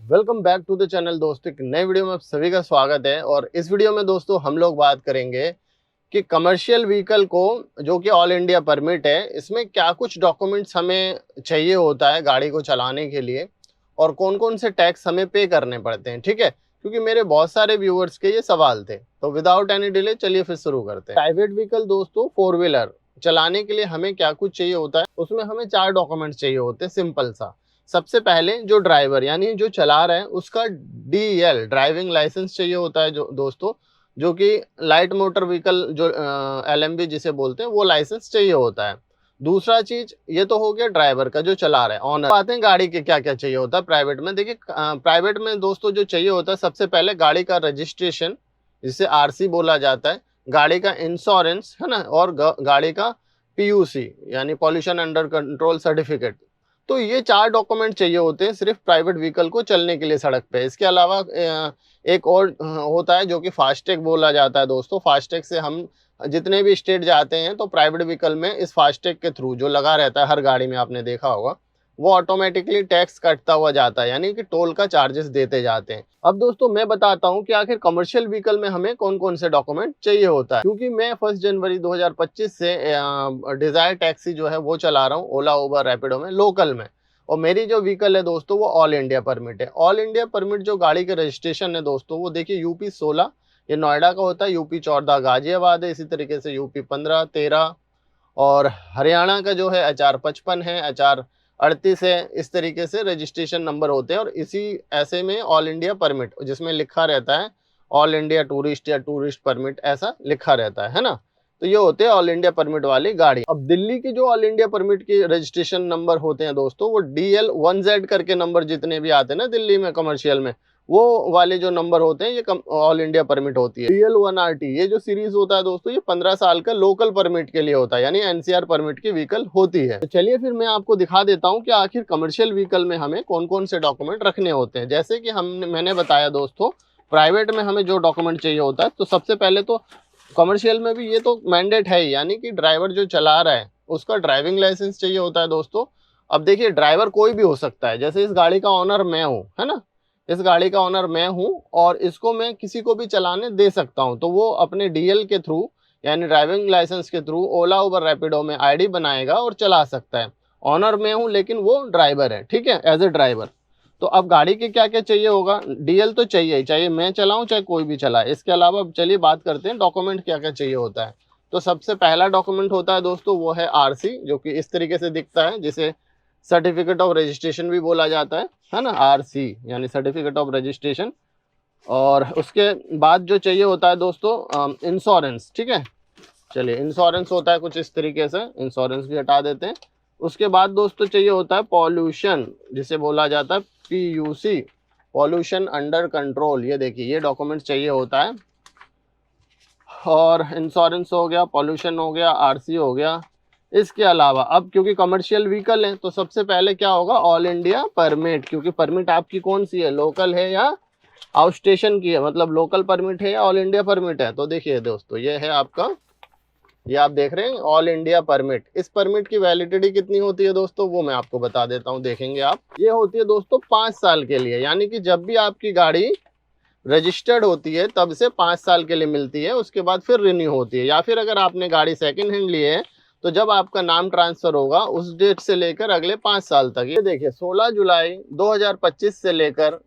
Welcome back to the channel दोस्तों। एक नए वीडियो में आप सभी का स्वागत है। और इस वीडियो में दोस्तों हम लोग बात करेंगे कि कमर्शियल व्हीकल को जो कि ऑल इंडिया परमिट है, इसमें क्या कुछ डॉक्यूमेंट्स हमें चाहिए होता है गाड़ी को चलाने के लिए और कौन कौन से टैक्स हमें पे करने पड़ते हैं। ठीक है, क्योंकि मेरे बहुत सारे व्यूअर्स के ये सवाल थे। तो विदाउट एनी डिले चलिए फिर शुरू करते हैं। प्राइवेट व्हीकल दोस्तों, 4 व्हीलर चलाने के लिए हमें क्या कुछ चाहिए होता है, उसमें हमें 4 डॉक्यूमेंट्स चाहिए होते हैं। सिंपल सा, सबसे पहले जो ड्राइवर यानी जो चला रहा है उसका DEL ड्राइविंग लाइसेंस चाहिए होता है जो दोस्तों, जो कि लाइट मोटर व्हीकल जो LMV जिसे बोलते हैं वो लाइसेंस चाहिए होता है। दूसरा चीज ये तो हो गया ड्राइवर का जो चला रहा है, ऑनर। बात है गाड़ी के क्या क्या चाहिए होता है प्राइवेट में। देखिए प्राइवेट में दोस्तों जो चाहिए होता है, सबसे पहले गाड़ी का रजिस्ट्रेशन जिसे RC बोला जाता है, गाड़ी का इंश्योरेंस है ना, और गाड़ी का PUC यानी पॉल्यूशन अंडर कंट्रोल सर्टिफिकेट। तो ये 4 डॉक्यूमेंट चाहिए होते हैं सिर्फ प्राइवेट व्हीकल को चलने के लिए सड़क पे। इसके अलावा एक और होता है जो कि फास्टैग बोला जाता है दोस्तों। फास्टैग से हम जितने भी स्टेट जाते हैं तो प्राइवेट व्हीकल में इस फास्टैग के थ्रू जो लगा रहता है हर गाड़ी में, आपने देखा होगा, वो ऑटोमेटिकली टैक्स कटता हुआ जाता है, यानी कि टोल का चार्जेस देते जाते हैं। अब दोस्तों मैं बताता हूं कि आखिर कमर्शियल व्हीकल में हमें कौन कौन से डॉक्यूमेंट चाहिए होता है। क्योंकि मैं 1 जनवरी 2025 से डिजायर टैक्सी जो है वो चला रहा हूँ, ओला उबर रैपिडो में, लोकल में। और मेरी जो व्हीकल है दोस्तों वो ऑल इंडिया परमिट है। ऑल इंडिया परमिट जो गाड़ी के रजिस्ट्रेशन है दोस्तों, वो देखिए UP 16 ये नोएडा का होता है, UP 14 गाजियाबाद है, इसी तरीके से UP 15, 13 और हरियाणा का जो है HR 55 है, HR 38 है। इस तरीके से रजिस्ट्रेशन नंबर होते हैं। और इसी ऐसे में ऑल इंडिया परमिट जिसमें लिखा रहता है ऑल इंडिया टूरिस्ट या टूरिस्ट परमिट, ऐसा लिखा रहता है ना। तो ये होते हैं ऑल इंडिया परमिट वाली गाड़ी। अब दिल्ली की जो ऑल इंडिया परमिट की रजिस्ट्रेशन नंबर होते हैं दोस्तों, वो DL 1Z करके नंबर जितने भी आते हैं ना दिल्ली में कमर्शियल में, वो वाले जो नंबर होते हैं ये ऑल इंडिया परमिट होती है। DL 1RT ये जो सीरीज होता है दोस्तों, ये 15 साल का लोकल परमिट के लिए होता है, यानी NCR परमिट की व्हीकल होती है। तो चलिए फिर मैं आपको दिखा देता हूँ कि आखिर कमर्शियल व्हीकल में हमें कौन कौन से डॉक्यूमेंट रखने होते हैं। जैसे कि मैंने बताया दोस्तों, प्राइवेट में हमें जो डॉक्यूमेंट चाहिए होता है, तो सबसे पहले तो कमर्शियल में भी ये तो मैंडेट है, यानी कि ड्राइवर जो चला रहा है उसका ड्राइविंग लाइसेंस चाहिए होता है दोस्तों। अब देखिए ड्राइवर कोई भी हो सकता है, जैसे इस गाड़ी का ऑनर मैं हूँ, है ना, इस गाड़ी का ऑनर मैं हूँ और इसको मैं किसी को भी चलाने दे सकता हूँ। तो वो अपने DL के थ्रू यानी ड्राइविंग लाइसेंस के थ्रू ओला उबर रैपिडो में ID बनाएगा और चला सकता है। ऑनर मैं हूँ लेकिन वो ड्राइवर है, ठीक है, एज ए ड्राइवर। तो अब गाड़ी के क्या क्या चाहिए होगा, DL तो चाहिए ही चाहिए, मैं चलाऊं चाहे कोई भी चलाए। इसके अलावा चलिए बात करते हैं डॉक्यूमेंट क्या क्या चाहिए होता है। तो सबसे पहला डॉक्यूमेंट होता है दोस्तों वो है RC, जो कि इस तरीके से दिखता है, जिसे सर्टिफिकेट ऑफ रजिस्ट्रेशन भी बोला जाता है ना, RC यानी सर्टिफिकेट ऑफ रजिस्ट्रेशन। और उसके बाद जो चाहिए होता है दोस्तों इंश्योरेंस, ठीक है। चलिए इंश्योरेंस होता है कुछ इस तरीके से, इंश्योरेंस भी हटा देते हैं। उसके बाद दोस्तों चाहिए होता है पॉल्यूशन, जिसे बोला जाता है PUC पॉल्यूशन अंडर कंट्रोल। ये देखिए ये डॉक्यूमेंट चाहिए होता है। और इंश्योरेंस हो गया, पॉल्यूशन हो गया, RC हो गया। इसके अलावा अब क्योंकि कमर्शियल व्हीकल है तो सबसे पहले क्या होगा, ऑल इंडिया परमिट। क्योंकि परमिट आपकी कौन सी है, लोकल है या आउट स्टेशन की है, मतलब लोकल परमिट है या ऑल इंडिया परमिट है। तो देखिए दोस्तों ये है आपका, ये आप देख रहे हैं ऑल इंडिया परमिट। इस परमिट की वैलिडिटी कितनी होती है दोस्तों, वो मैं आपको बता देता हूँ, देखेंगे आप। ये होती है दोस्तों 5 साल के लिए, यानी कि जब भी आपकी गाड़ी रजिस्टर्ड होती है तब से 5 साल के लिए मिलती है, उसके बाद फिर रिन्यू होती है। या फिर अगर आपने गाड़ी सेकंड हैंड ली है तो जब आपका नाम ट्रांसफर होगा उस डेट से लेकर अगले 5 साल तक। ये देखिए 16 जुलाई 2025 से लेकर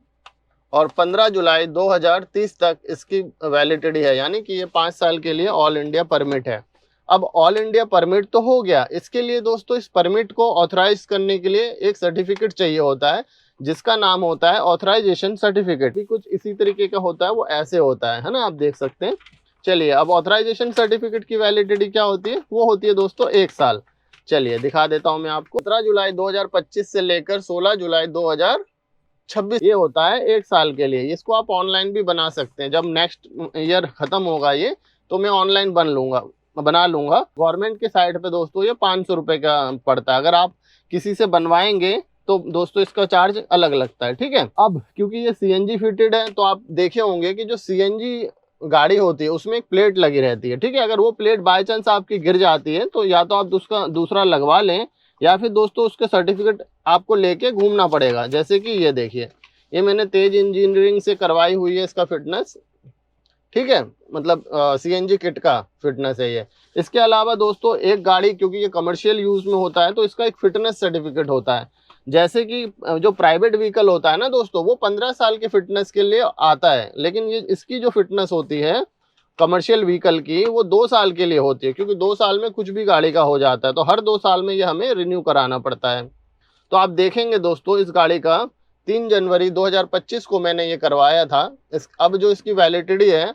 और 15 जुलाई 2030 तक इसकी वैलिडिटी है, यानी कि ये 5 साल के लिए ऑल इंडिया परमिट है। अब ऑल इंडिया परमिट तो हो गया, इसके लिए दोस्तों इस परमिट को ऑथराइज करने के लिए एक सर्टिफिकेट चाहिए होता है, जिसका नाम होता है ऑथराइजेशन सर्टिफिकेट। कुछ इसी तरीके का होता है, वो ऐसे होता है ना, आप देख सकते हैं। चलिए अब ऑथराइजेशन सर्टिफिकेट की वैलिडिटी क्या होती है, वो होती है दोस्तों 1 साल। चलिए दिखा देता हूं मैं आपको। 17 जुलाई 2025 से लेकर 16 जुलाई 2026 ये होता है 1 साल के लिए। इसको आप ऑनलाइन भी बना सकते हैं, जब नेक्स्ट ईयर खत्म होगा ये तो मैं ऑनलाइन बना लूंगा। गवर्नमेंट के साइट पे दोस्तों ये 500 रुपए का पड़ता है। अगर आप किसी से बनवाएंगे तो दोस्तों इसका चार्ज अलग लगता है, ठीक है। अब क्योंकि ये CNG फिटेड है तो आप देखे होंगे कि जो CNG गाड़ी होती है उसमें एक प्लेट लगी रहती है, ठीक है। अगर वो प्लेट बाय चांस आपकी गिर जाती है तो या तो आप उसका दूसरा लगवा लें, या फिर दोस्तों उसके सर्टिफिकेट आपको लेके घूमना पड़ेगा। जैसे कि ये देखिए ये मैंने तेज इंजीनियरिंग से करवाई हुई है इसका फिटनेस, ठीक है, मतलब सीएनजी किट का फिटनेस है ये। इसके अलावा दोस्तों एक गाड़ी, क्योंकि ये कमर्शियल यूज में होता है, तो इसका एक फिटनेस सर्टिफिकेट होता है। जैसे कि जो प्राइवेट व्हीकल होता है ना दोस्तों, वो 15 साल के फिटनेस के लिए आता है, लेकिन ये इसकी जो फिटनेस होती है कमर्शियल व्हीकल की, वो 2 साल के लिए होती है, क्योंकि 2 साल में कुछ भी गाड़ी का हो जाता है, तो हर 2 साल में ये हमें रिन्यू कराना पड़ता है। तो आप देखेंगे दोस्तों इस गाड़ी का 3 जनवरी 2025 को मैंने ये करवाया था। अब जो इसकी वैलिडिटी है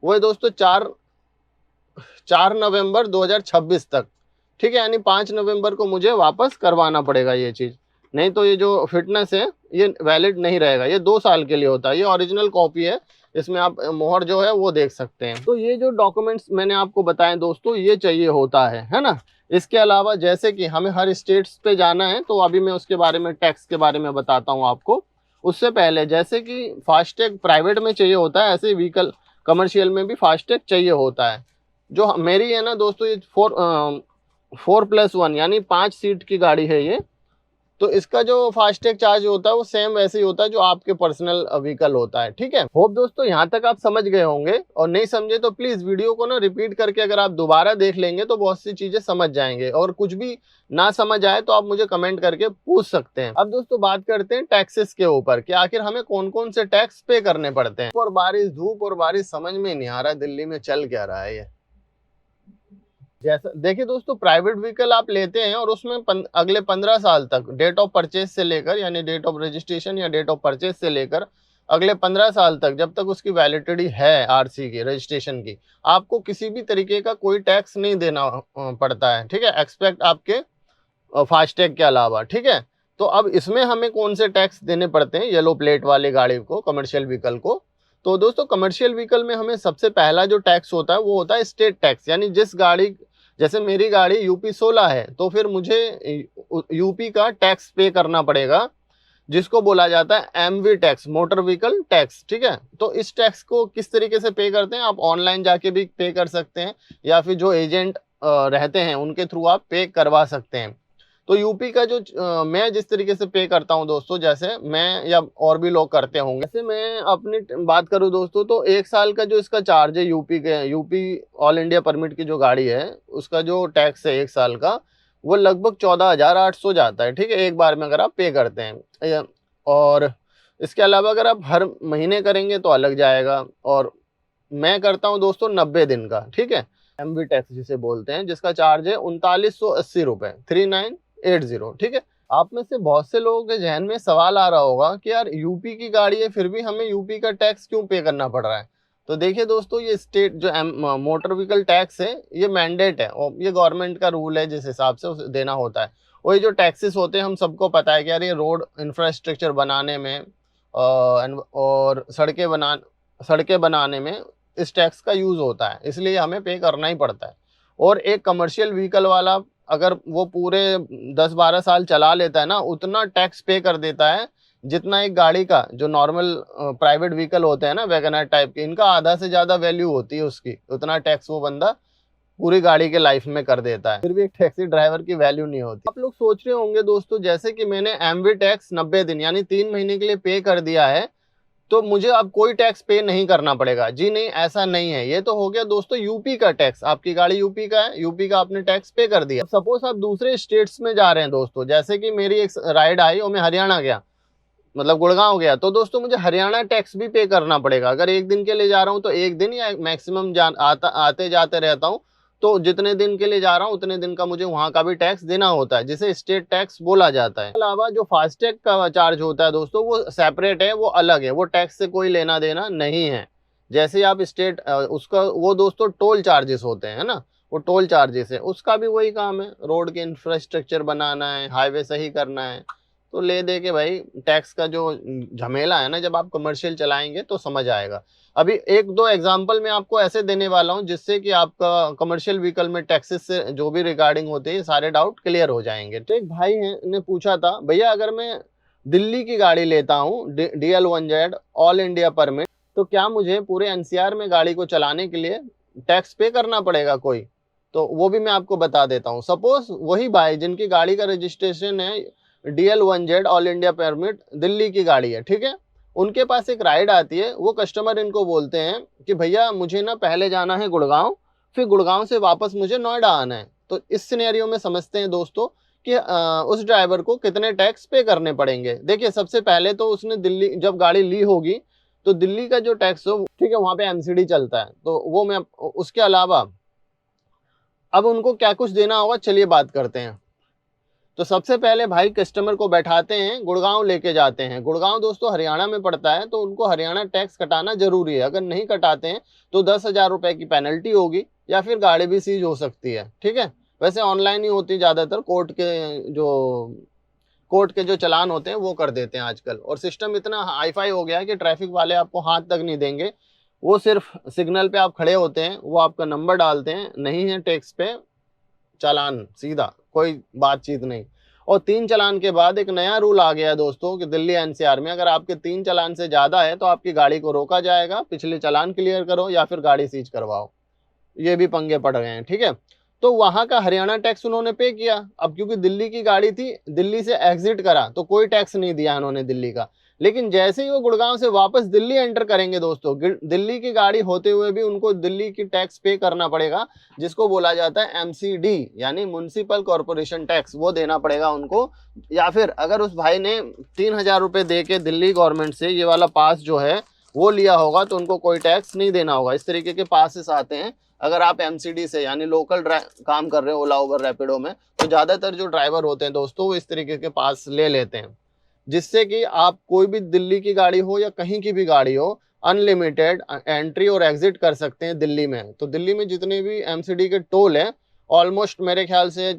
वो है दोस्तों 4 नवंबर 2026 तक, ठीक है, यानी 5 नवंबर को मुझे वापस करवाना पड़ेगा ये चीज़, नहीं तो ये जो फिटनेस है ये वैलिड नहीं रहेगा। ये 2 साल के लिए होता है, ये ओरिजिनल कॉपी है, इसमें आप मोहर जो है वो देख सकते हैं। तो ये जो डॉक्यूमेंट्स मैंने आपको बताए दोस्तों, ये चाहिए होता है ना। इसके अलावा जैसे कि हमें हर स्टेट्स पे जाना है, तो अभी मैं उसके बारे में, टैक्स के बारे में बताता हूँ आपको। उससे पहले जैसे कि फास्टैग प्राइवेट में चाहिए होता है, ऐसे व्हीकल कमर्शियल में भी फास्टैग चाहिए होता है। जो मेरी है ना दोस्तों, ये 4+1 यानी 5 सीट की गाड़ी है ये, तो इसका जो फास्टैग चार्ज होता है वो सेम वैसे ही होता है जो आपके पर्सनल व्हीकल होता है, ठीक है। होप दोस्तों यहाँ तक आप समझ गए होंगे, और नहीं समझे तो प्लीज वीडियो को ना रिपीट करके अगर आप दोबारा देख लेंगे तो बहुत सी चीजें समझ जाएंगे, और कुछ भी ना समझ आए तो आप मुझे कमेंट करके पूछ सकते हैं। अब दोस्तों बात करते हैं टैक्सेस के ऊपर कि आखिर हमें कौन कौन से टैक्स पे करने पड़ते हैं। और बारिश, धूप और बारिश समझ में नहीं आ रहा दिल्ली में चल क्या रहा है ये। जैसा देखिए दोस्तों, प्राइवेट व्हीकल आप लेते हैं और उसमें अगले 15 साल तक डेट ऑफ परचेज से लेकर, यानी डेट ऑफ रजिस्ट्रेशन या डेट ऑफ परचेज से लेकर अगले 15 साल तक, जब तक उसकी वैलिडिटी है आरसी की, रजिस्ट्रेशन की, आपको किसी भी तरीके का कोई टैक्स नहीं देना पड़ता है, ठीक है, एक्सपेक्ट आपके फास्टैग के अलावा, ठीक है। तो अब इसमें हमें कौन से टैक्स देने पड़ते हैं येलो प्लेट वाली गाड़ी को, कमर्शियल व्हीकल को। तो दोस्तों कमर्शियल व्हीकल में हमें सबसे पहला जो टैक्स होता है वो होता है स्टेट टैक्स, यानी जिस गाड़ी, जैसे मेरी गाड़ी यूपी 16 है, तो फिर मुझे यूपी का टैक्स पे करना पड़ेगा, जिसको बोला जाता है MV tax, motor vehicle tax, ठीक है। तो इस टैक्स को किस तरीके से पे करते हैं, आप ऑनलाइन जाके भी पे कर सकते हैं, या फिर जो एजेंट रहते हैं उनके थ्रू आप पे करवा सकते हैं। तो यूपी का जो मैं जिस तरीके से पे करता हूं दोस्तों, जैसे मैं या और भी लोग करते होंगे, जैसे मैं अपनी बात करूं दोस्तों, तो 1 साल का जो इसका चार्ज है यूपी ऑल इंडिया परमिट की जो गाड़ी है, उसका जो टैक्स है 1 साल का, वो लगभग 14,800 जाता है, ठीक है, एक बार में अगर आप पे करते हैं। और इसके अलावा अगर आप हर महीने करेंगे तो अलग जाएगा, और मैं करता हूं दोस्तों 90 दिन का, ठीक है, एमवी टैक्स जिसे बोलते हैं, जिसका चार्ज है 3980 रुपए, 3980, ठीक है। आप में से बहुत से लोगों के जहन में सवाल आ रहा होगा कि यार यूपी की गाड़ी है फिर भी हमें यूपी का टैक्स क्यों पे करना पड़ रहा है। तो देखिए दोस्तों, ये स्टेट जो मोटर व्हीकल टैक्स है, ये मैंडेट है, और ये गवर्नमेंट का रूल है जिस हिसाब से उसे देना होता है। और ये जो टैक्सेस होते हैं हम सबको पता है कि यार ये रोड इंफ्रास्ट्रक्चर बनाने में और सड़कें बनाने में इस टैक्स का यूज होता है, इसलिए हमें पे करना ही पड़ता है। और एक कमर्शियल व्हीकल वाला अगर वो पूरे 10-12 साल चला लेता है ना, उतना टैक्स पे कर देता है जितना एक गाड़ी का, जो नॉर्मल प्राइवेट व्हीकल होते हैं ना वैगनर टाइप के, इनका आधा से ज्यादा वैल्यू होती है उसकी, उतना टैक्स वो बंदा पूरी गाड़ी के लाइफ में कर देता है, फिर भी एक टैक्सी ड्राइवर की वैल्यू नहीं होती। आप लोग सोच रहे होंगे दोस्तों, जैसे कि मैंने एमवी टैक्स 90 दिन यानी 3 महीने के लिए पे कर दिया है, तो मुझे अब कोई टैक्स पे नहीं करना पड़ेगा। जी नहीं, ऐसा नहीं है। ये तो हो गया दोस्तों यूपी का टैक्स, आपकी गाड़ी यूपी का है, यूपी का आपने टैक्स पे कर दिया। सपोज आप दूसरे स्टेट्स में जा रहे हैं दोस्तों, जैसे कि मेरी एक राइड आई और मैं हरियाणा गया, मतलब गुड़गांव गया, तो दोस्तों मुझे हरियाणा टैक्स भी पे करना पड़ेगा। अगर एक दिन के लिए जा रहा हूँ तो एक दिन, या मैक्सिमम आते जाते रहता हूँ, तो जितने दिन के लिए जा रहा हूँ उतने दिन का मुझे वहां का भी टैक्स देना होता है, जिसे स्टेट टैक्स बोला जाता है। अलावा जो फास्टैग का चार्ज होता है दोस्तों, वो सेपरेट है, वो अलग है, वो टैक्स से कोई लेना देना नहीं है। जैसे आप स्टेट उसका, वो दोस्तों टोल चार्जेस होते हैं ना, वो टोल चार्जेस है, उसका भी वही काम है, रोड के इंफ्रास्ट्रक्चर बनाना है, हाईवे सही करना है। तो ले दे के भाई टैक्स का जो झमेला है ना, जब आप कमर्शियल चलाएंगे तो समझ आएगा। अभी 1-2 एग्जांपल मैं आपको ऐसे देने वाला हूं जिससे कि आपका कमर्शियल व्हीकल में टैक्सेस से जो भी रिगार्डिंग होते हैं सारे डाउट क्लियर हो जाएंगे। तो एक भाई ने पूछा था, भैया अगर मैं दिल्ली की गाड़ी लेता हूँ DL1Z ऑल इंडिया परमिट, तो क्या मुझे पूरे NCR में गाड़ी को चलाने के लिए टैक्स पे करना पड़ेगा कोई? तो वो भी मैं आपको बता देता हूँ। सपोज वही भाई जिनकी गाड़ी का रजिस्ट्रेशन है DL1Z all India permit, Delhi की गाड़ी है, ठीक है, उनके पास एक राइड आती है, वो कस्टमर इनको बोलते हैं कि भैया मुझे ना पहले जाना है गुड़गांव, फिर गुड़गांव से वापस मुझे नोएडा आना है। तो इस सिनेरियो में समझते हैं दोस्तों कि उस ड्राइवर को कितने टैक्स पे करने पड़ेंगे। देखिए सबसे पहले तो उसने दिल्ली जब गाड़ी ली होगी तो दिल्ली का जो टैक्स हो, ठीक है, वहां पे एमसीडी चलता है, तो वो मैं उसके अलावा अब उनको क्या कुछ देना होगा चलिए बात करते हैं। तो सबसे पहले भाई कस्टमर को बैठाते हैं, गुड़गांव लेके जाते हैं। गुड़गांव दोस्तों हरियाणा में पड़ता है, तो उनको हरियाणा टैक्स कटाना जरूरी है। अगर नहीं कटाते हैं तो 10,000 रुपए की पेनल्टी होगी या फिर गाड़ी भी सीज हो सकती है, ठीक है। वैसे ऑनलाइन ही होती ज्यादातर, कोर्ट के जो चालान होते हैं वो कर देते हैं आजकल। और सिस्टम इतना हाईफाई हो गया है कि ट्रैफिक वाले आपको हाथ तक नहीं देंगे, वो सिर्फ सिग्नल पे आप खड़े होते हैं, वो आपका नंबर डालते हैं, नहीं है टैक्स पे चालान, सीधा कोई बातचीत नहीं। और 3 चालान के बाद एक नया रूल आ गया है दोस्तों कि दिल्ली एनसीआर में अगर आपके 3 चालान से ज्यादा है तो आपकी गाड़ी को रोका जाएगा, पिछले चालान क्लियर करो या फिर गाड़ी सीज करवाओ। ये भी पंगे पड़ गए हैं, ठीक है। तो वहां का हरियाणा टैक्स उन्होंने पे किया। अब क्योंकि दिल्ली की गाड़ी थी, दिल्ली से एग्जिट करा तो कोई टैक्स नहीं दिया उन्होंने दिल्ली का। लेकिन जैसे ही वो गुड़गांव से वापस दिल्ली एंटर करेंगे दोस्तों, दिल्ली की गाड़ी होते हुए भी उनको दिल्ली की टैक्स पे करना पड़ेगा, जिसको बोला जाता है एमसीडी यानी म्युनिसिपल कॉर्पोरेशन टैक्स, वो देना पड़ेगा उनको। या फिर अगर उस भाई ने 3,000 रुपए दे के दिल्ली गवर्नमेंट से ये वाला पास जो है वो लिया होगा तो उनको कोई टैक्स नहीं देना होगा। इस तरीके के पासेस आते हैं अगर आप एमसीडी से यानी लोकल काम कर रहे हो ओला उबर रैपिडो में, तो ज्यादातर जो ड्राइवर होते हैं दोस्तों वो इस तरीके के पास ले लेते हैं, जिससे कि आप कोई भी दिल्ली की गाड़ी हो या कहीं की भी गाड़ी हो अनलिमिटेड एंट्री और एग्जिट कर सकते हैं दिल्ली में। तो दिल्ली में जितने भी एमसीडी के टोल हैं, ऑलमोस्ट मेरे ख्याल से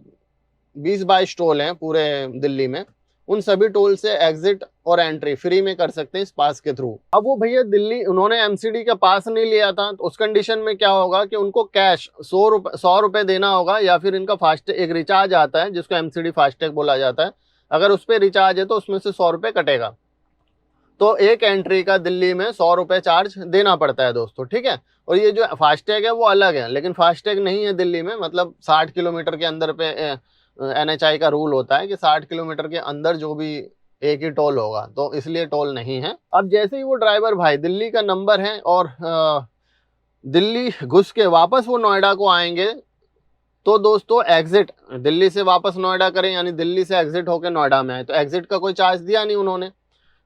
20-22 टोल हैं पूरे दिल्ली में, उन सभी टोल से एग्जिट और एंट्री फ्री में कर सकते हैं इस पास के थ्रू। अब वो भैया दिल्ली उन्होंने एमसीडी का पास नहीं लिया था, तो उस कंडीशन में क्या होगा कि उनको कैश 100 रुपए देना होगा, या फिर इनका फास्टैग एक रिचार्ज आता है जिसको एमसीडी फास्टैग बोला जाता है। अगर उस पर रिचार्ज है तो उसमें से 100 रुपए कटेगा, तो एक एंट्री का दिल्ली में 100 रुपए चार्ज देना पड़ता है दोस्तों, ठीक है। और ये जो फास्टैग है वो अलग है, लेकिन फास्टैग नहीं है दिल्ली में, मतलब 60 किलोमीटर के अंदर पे एनएचआई का रूल होता है कि 60 किलोमीटर के अंदर जो भी एक ही टोल होगा, तो इसलिए टोल नहीं है। अब जैसे ही वो ड्राइवर भाई दिल्ली का नंबर है और दिल्ली घुस के वापस वो नोएडा को आएंगे, तो दोस्तों एग्जिट दिल्ली से वापस नोएडा करें यानी दिल्ली से एग्जिट होकर नोएडा में आए, तो एग्जिट का कोई चार्ज दिया नहीं उन्होंने।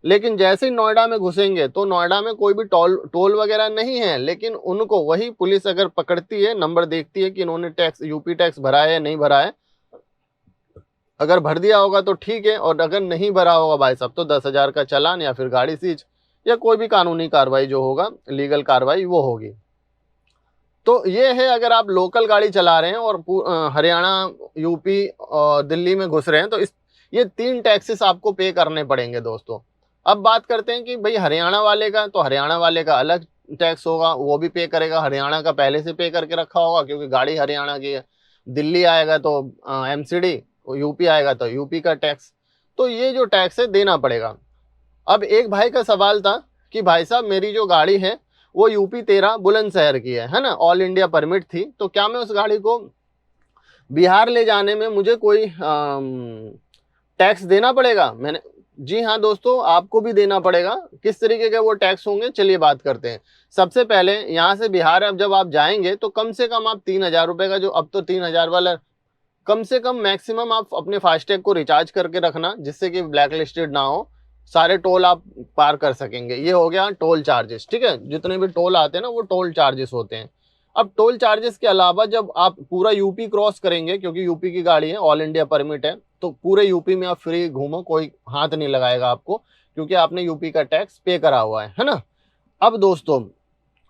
लेकिन जैसे ही नोएडा में घुसेंगे तो नोएडा में कोई भी टोल वगैरह नहीं है, लेकिन उनको वही पुलिस अगर पकड़ती है, नंबर देखती है कि इन्होंने टैक्स यूपी टैक्स भरा है या नहीं भरा है। अगर भर दिया होगा तो ठीक है, और अगर नहीं भरा होगा भाई साहब तो 10,000 का चालान या फिर गाड़ी सीज या कोई भी कानूनी कार्रवाई जो होगा, लीगल कार्रवाई वो होगी। तो ये है अगर आप लोकल गाड़ी चला रहे हैं और हरियाणा, यूपी और दिल्ली में घुस रहे हैं, तो ये 3 टैक्सेस आपको पे करने पड़ेंगे दोस्तों। अब बात करते हैं कि भाई हरियाणा वाले का, तो हरियाणा वाले का अलग टैक्स होगा, वो भी पे करेगा, हरियाणा का पहले से पे करके रखा होगा क्योंकि गाड़ी हरियाणा की है। दिल्ली आएगा तो एमसीडी, यूपी आएगा तो यूपी का टैक्स, तो ये जो टैक्स है देना पड़ेगा। अब एक भाई का सवाल था कि भाई साहब मेरी जो गाड़ी है वो यूपी 13 बुलंदशहर की है ना, ऑल इंडिया परमिट थी, तो क्या मैं उस गाड़ी को बिहार ले जाने में मुझे कोई टैक्स देना पड़ेगा? मैंने जी हाँ दोस्तों, आपको भी देना पड़ेगा। किस तरीके के वो टैक्स होंगे चलिए बात करते हैं। सबसे पहले यहाँ से बिहार अब जब आप जाएंगे तो कम से कम आप 3,000 रुपए का, जो अब तो 3,000 वाला, कम से कम मैक्सिमम आप अपने फास्टैग को रिचार्ज करके रखना जिससे कि ब्लैक लिस्टेड ना हो, सारे टोल आप पार कर सकेंगे। ये हो गया टोल चार्जेस, ठीक है, जितने भी टोल आते हैं ना वो टोल चार्जेस होते हैं। अब टोल चार्जेस के अलावा जब आप पूरा यूपी क्रॉस करेंगे, क्योंकि यूपी की गाड़ी है, ऑल इंडिया परमिट है, तो पूरे यूपी में आप फ्री घूमो, कोई हाथ नहीं लगाएगा आपको, क्योंकि आपने यूपी का टैक्स पे करा हुआ है ना। अब दोस्तों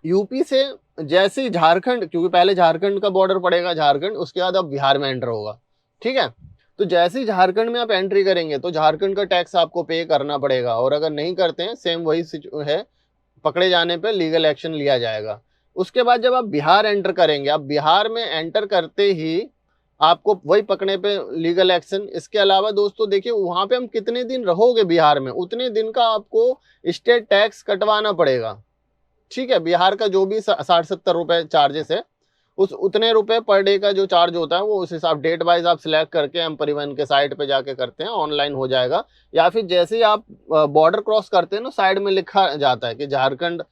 यूपी से जैसे ही झारखंड, क्योंकि पहले झारखंड का बॉर्डर पड़ेगा, झारखंड, उसके बाद अब बिहार में एंटर होगा, ठीक है। तो जैसे ही झारखंड में आप एंट्री करेंगे तो झारखंड का टैक्स आपको पे करना पड़ेगा, और अगर नहीं करते हैं सेम वही है, पकड़े जाने पे लीगल एक्शन लिया जाएगा। उसके बाद जब आप बिहार एंटर करेंगे, आप बिहार में एंटर करते ही आपको वही पकड़ने पे लीगल एक्शन। इसके अलावा दोस्तों देखिए वहां पे हम कितने दिन रहोगे बिहार में, उतने दिन का आपको स्टेट टैक्स कटवाना पड़ेगा, ठीक है। बिहार का जो भी 60-70 रुपए चार्जेस है उस उतने रुपए पर डे का जो चार्ज होता है वो उस हिसाब डेट वाइज आप सिलेक्ट करके एम परिवहन के साइट पे जाके करते हैं, ऑनलाइन हो जाएगा। या फिर जैसे ही आप बॉर्डर क्रॉस करते हैं ना, साइड में लिखा जाता है कि झारखंड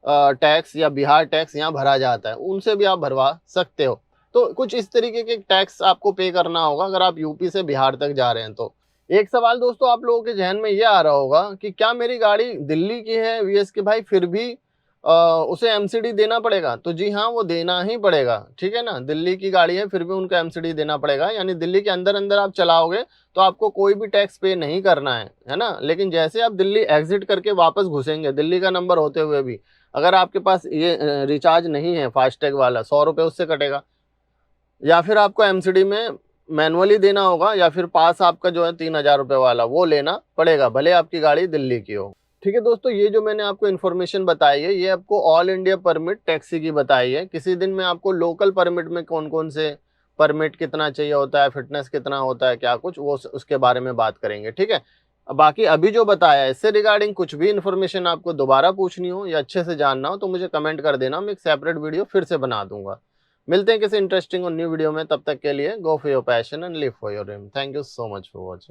टैक्स या बिहार टैक्स यहाँ भरा जाता है, उनसे भी आप भरवा सकते हो। तो कुछ इस तरीके के टैक्स आपको पे करना होगा अगर आप यूपी से बिहार तक जा रहे हैं तो। एक सवाल दोस्तों आप लोगों के जहन में ये आ रहा होगा कि क्या मेरी गाड़ी दिल्ली की है वीएस के भाई, फिर भी उसे एमसीडी देना पड़ेगा? तो जी हाँ, वो देना ही पड़ेगा, ठीक है ना। दिल्ली की गाड़ी है फिर भी उनको एमसीडी देना पड़ेगा, यानी दिल्ली के अंदर अंदर आप चलाओगे तो आपको कोई भी टैक्स पे नहीं करना है ना। लेकिन जैसे आप दिल्ली एग्जिट करके वापस घुसेंगे, दिल्ली का नंबर होते हुए भी, अगर आपके पास ये रिचार्ज नहीं है फास्टैग वाला, 100 रुपये उससे कटेगा, या फिर आपको एमसीडी में मैनुअली देना होगा, या फिर पास आपका जो है 3,000 रुपये वाला वो लेना पड़ेगा, भले आपकी गाड़ी दिल्ली की हो। ठीक है दोस्तों, ये जो मैंने आपको इन्फॉर्मेशन बताई है ये आपको ऑल इंडिया परमिट टैक्सी की बताई है। किसी दिन मैं आपको लोकल परमिट में कौन कौन से परमिट कितना चाहिए होता है, फिटनेस कितना होता है, क्या कुछ वो उसके बारे में बात करेंगे, ठीक है। बाकी अभी जो बताया है इससे रिगार्डिंग कुछ भी इन्फॉर्मेशन आपको दोबारा पूछनी हो या अच्छे से जानना हो तो मुझे कमेंट कर देना, मैं एक सेपरेट वीडियो फिर से बना दूंगा। मिलते हैं किसी इंटरेस्टिंग और न्यू वीडियो में, तब तक के लिए go for your passion and live for your dream. Thank you so much for watching.